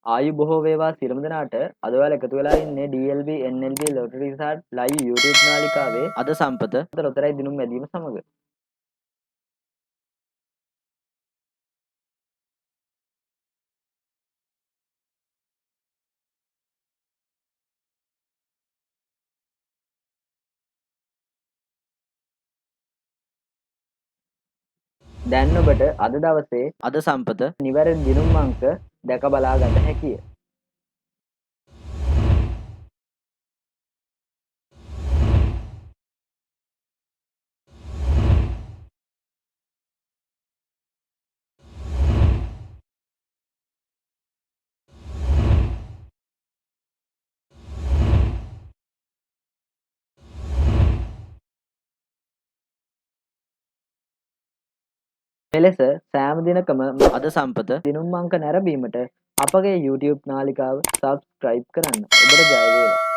ආයු බොහෝ වේවා සියලුම දෙනාට අද ඔයාලා එකතු වෙලා ඉන්නේ DLB NLB Lottery Result live YouTube නාලිකාවේ අද සම්පත ලොතරැයි දිනුම් වැදීම සමග දැන් ඔබට අද දවසේ අද සම්පත නිවැරදි දිනුම් අංක දැක බලා ගත හැකිය. මෙලෙස සෑම දිනකම අද සම්පත දිනුම් අංක නැරඹීමට අපගේ YouTube නාලිකාව subscribe කරන්න. ඔබට ජය වේවා.